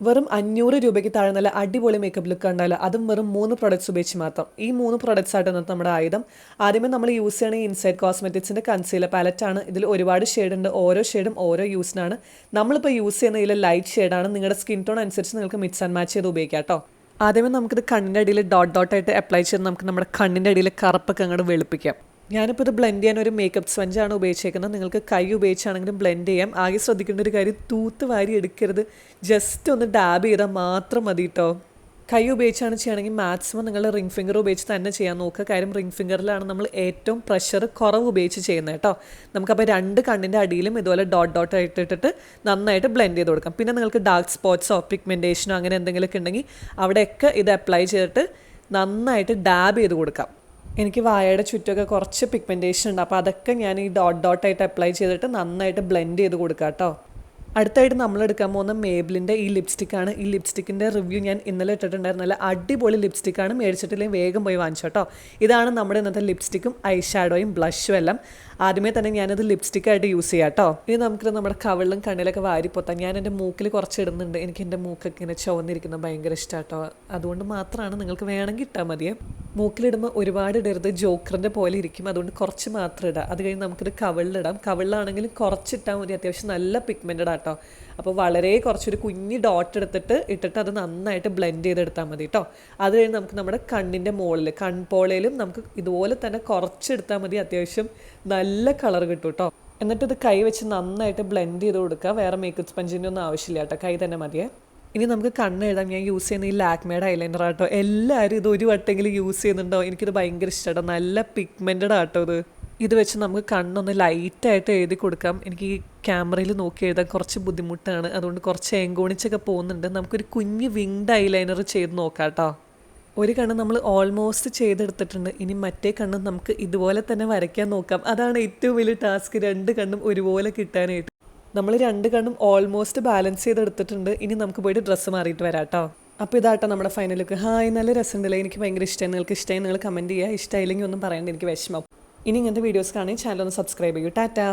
വെറും 500 രൂപയ്ക്ക് താഴെ നല്ല അടിപൊളി മേക്കപ്പ് ലുക്ക് ഉണ്ടാവില്ല. അതും വെറും 3 പ്രൊഡക്ട്സ് ഉപയോഗിച്ച് മാത്രം. ഈ 3 പ്രൊഡക്ട്സ് ആയിട്ട് ഇന്നത്തെ നമ്മുടെ ആയുധം. ആദ്യമേ നമ്മൾ യൂസ് ചെയ്യണ ഇൻസൈഡ് കോസ്മെറ്റിക്സിൻ്റെ കൺസീലർ പാലറ്റാണ്. ഇതിൽ ഒരുപാട് ഷെയ്ഡ് ഉണ്ട്. ഓരോ ഷെയ്ഡും ഓരോ യൂസിനാണ്. നമ്മളിപ്പോൾ യൂസ് ചെയ്യുന്ന ഇതിൽ ലൈറ്റ് ഷെയ്ഡാണ്. നിങ്ങളുടെ സ്കിൻ ടോൺ അനുസരിച്ച് നിങ്ങൾക്ക് മിക്സ് ആൻഡ് മാച്ച് ചെയ്ത് ഉപയോഗിക്കാം കേട്ടോ. ആദ്യമേ നമുക്കിത് കണ്ണിൻ്റെ അടിയിൽ ഡോട്ടായിട്ട് അപ്ലൈ ചെയ്ത് നമുക്ക് നമ്മുടെ കണ്ണിൻ്റെ അടിയിൽ കറുപ്പൊക്കെ അങ്ങോട്ട് വെളുപ്പിക്കാം. ഞാനിപ്പോൾ ഇത് ബ്ലെൻഡ് ചെയ്യാൻ ഒരു മേക്കപ്പ് സ്പഞ്ചാണ് ഉപയോഗിച്ചേക്കുന്നത്. നിങ്ങൾക്ക് കൈ ഉപയോഗിച്ചാണെങ്കിലും ബ്ലെൻഡ് ചെയ്യാം. ആകെ ശ്രദ്ധിക്കേണ്ട ഒരു കാര്യം, തൂത്ത് വാരി എടുക്കരുത്. ജസ്റ്റ് ഒന്ന് ഡാബ് ചെയ്താൽ മാത്രം മതി കേട്ടോ. കൈ ഉപയോഗിച്ചാണ് ചെയ്യുകയാണെങ്കിൽ മാക്സിമം നിങ്ങൾ റിംഗ് ഫിംഗർ ഉപയോഗിച്ച് തന്നെ ചെയ്യാൻ നോക്കുക. കാര്യം റിംഗ് ഫിംഗറിലാണ് നമ്മൾ ഏറ്റവും പ്രഷർ കുറവ് ഉപയോഗിച്ച് ചെയ്യുന്നത് കേട്ടോ. നമുക്കപ്പോൾ 2 കണ്ണിൻ്റെ അടിയിലും ഇതുപോലെ ഡോട്ടായിട്ട് ഇട്ടിട്ട് നന്നായിട്ട് ബ്ലെൻഡ് ചെയ്ത് കൊടുക്കാം. പിന്നെ നിങ്ങൾക്ക് ഡാർക്ക് സ്പോട്ട്സോ പിഗ്മെൻറ്റേഷനോ അങ്ങനെ എന്തെങ്കിലുമൊക്കെ ഉണ്ടെങ്കിൽ അവിടെയൊക്കെ ഇത് അപ്ലൈ ചെയ്തിട്ട് നന്നായിട്ട് ഡാബ് ചെയ്ത് കൊടുക്കാം. എനിക്ക് വായയുടെ ചുറ്റൊക്കെ കുറച്ച് പിഗ്മെൻറ്റേഷൻ ഉണ്ട്. അപ്പോൾ അതൊക്കെ ഞാൻ ഈ ഡോട്ടായിട്ട് അപ്ലൈ ചെയ്തിട്ട് നന്നായിട്ട് ബ്ലെൻഡ് ചെയ്ത് കൊടുക്കാം കേട്ടോ. അടുത്തായിട്ട് നമ്മൾ എടുക്കാൻ പോകുന്ന മേബിലിൻ്റെ ഈ ലിപ്സ്റ്റിക്കാണ്. ഈ ലിപ്സ്റ്റിക്കിൻ്റെ റിവ്യൂ ഞാൻ ഇന്നലെ ഇട്ടിട്ടുണ്ടായിരുന്നു. നല്ല അടിപൊളി ലിപ്സ്റ്റിക്കാണ്. മേടിച്ചിട്ടില്ലെങ്കിൽ വേഗം പോയി വാങ്ങിച്ചോ കേട്ടോ. ഇതാണ് നമ്മുടെ ഇന്നത്തെ ലിപ്സ്റ്റിക്കും ഐ ഷാഡോയും ബ്ലഷും എല്ലാം. ആദ്യമേ തന്നെ ഞാനത് ലിപ്സ്റ്റിക്കായിട്ട് യൂസ് ചെയ്യാം കേട്ടോ. ഇനി നമുക്ക് നമ്മുടെ കവിളിലും കണ്ണിലൊക്കെ വാരിപ്പൊത്താം. ഞാൻ എൻ്റെ മൂക്കിൽ കുറച്ച് ഇടുന്നുണ്ട്. എനിക്ക് എൻ്റെ മൂക്കൊക്കെ ഇങ്ങനെ ചുവന്നിരിക്കുന്നത് ഭയങ്കര ഇഷ്ടമാണ് കേട്ടോ. അതുകൊണ്ട് മാത്രമാണ്, നിങ്ങൾക്ക് വേണമെങ്കിൽ ഇട്ടാൽ മതിയേ. മൂക്കിലിടുമ്പോൾ ഒരുപാട് ഇടരുത്, ജോക്കറിൻ്റെ പോലെ ഇരിക്കും. അതുകൊണ്ട് കുറച്ച് മാത്രം ഇടാം. അത് കഴിഞ്ഞ് നമുക്കിത് കവിളിലിടാം. കവിളിലാണെങ്കിലും കുറച്ചിട്ടാൽ മതി. അത്യാവശ്യം നല്ല പിഗ്മെൻറ്റഡ് ആട്ടോ. അപ്പോൾ വളരെ കുറച്ചൊരു കുഞ്ഞ് ഡോട്ട് ഇട്ടിട്ട് അത് നന്നായിട്ട് ബ്ലെൻഡ് ചെയ്തെടുത്താൽ മതി കേട്ടോ. അത് കഴിഞ്ഞ് നമുക്ക് നമ്മുടെ കണ്ണിൻ്റെ മുകളിൽ കൺപോളയിലും നമുക്ക് ഇതുപോലെ തന്നെ കുറച്ചെടുത്താൽ മതി. അത്യാവശ്യം നല്ല കളർ കിട്ടും കേട്ടോ. എന്നിട്ട് ഇത് കൈ വെച്ച് നന്നായിട്ട് ബ്ലെൻഡ് ചെയ്ത് കൊടുക്കുക. വേറെ മേക്കപ്പ് സ്പഞ്ചിൻ്റെ ഒന്നും ആവശ്യമില്ല കേട്ടോ, കൈ തന്നെ മതിയേ. ഇനി നമുക്ക് കണ്ണ് എഴുതാം. ഞാൻ യൂസ് ചെയ്യുന്ന ഈ ലാക്മേയുടെ ഐലൈനർ ആട്ടോ. എല്ലാവരും ഇത് ഒരു വട്ടെങ്കിലും യൂസ് ചെയ്യുന്നുണ്ടോ? എനിക്കിത് ഭയങ്കര ഇഷ്ടമാണ്. നല്ല പിഗ്മെൻറ്റഡ് ആട്ടോ ഇത്. ഇത് വെച്ച് നമുക്ക് കണ്ണൊന്ന് ലൈറ്റായിട്ട് എഴുതി കൊടുക്കാം. എനിക്ക് ഈ ക്യാമറയിൽ നോക്കി എഴുതാൻ കുറച്ച് ബുദ്ധിമുട്ടാണ്. അതുകൊണ്ട് കുറച്ച് എങ്കോണിച്ചൊക്കെ പോകുന്നുണ്ട്. നമുക്കൊരു കുഞ്ഞ് വിങ്ഡ് ഐലൈനർ ചെയ്ത് നോക്കാം കേട്ടോ. ഒരു കണ്ണ് നമ്മൾ ഓൾമോസ്റ്റ് ചെയ്തെടുത്തിട്ടുണ്ട്. ഇനി മറ്റേ കണ്ണ് നമുക്ക് ഇതുപോലെ തന്നെ വരയ്ക്കാൻ നോക്കാം. അതാണ് ഏറ്റവും വലിയ ടാസ്ക്, 2 കണ്ണും ഒരുപോലെ കിട്ടാനായിട്ട്. നമ്മൾ 2 കണ്ണും ഓൾമോസ്റ്റ് ബാലൻസ് ചെയ്തെടുത്തിട്ടുണ്ട്. ഇനി നമുക്ക് പോയിട്ട് ഡ്രസ്സ് മാറിയിട്ട് വരാം കേട്ടോ. അപ്പോൾ ഇതാട്ടോ നമ്മുടെ ഫൈനൽ ലുക്ക്. ഹായ്, നല്ല രസമുണ്ടല്ലേ? എനിക്ക് ഭയങ്കര ഇഷ്ടമായി. നിങ്ങൾക്ക് ഇഷ്ടമായി നിങ്ങൾ കമൻറ്റ് ചെയ്യുക. ഇഷ്ടമായില്ലെങ്കിൽ ഒന്നും പറയേണ്ട, എനിക്ക് വിഷമം. ഇനി ഇങ്ങനത്തെ വീഡിയോസ് കാണി ചാനൽ ഒന്ന് സബ്സ്ക്രൈബ് ചെയ്യൂ. ടാറ്റാ.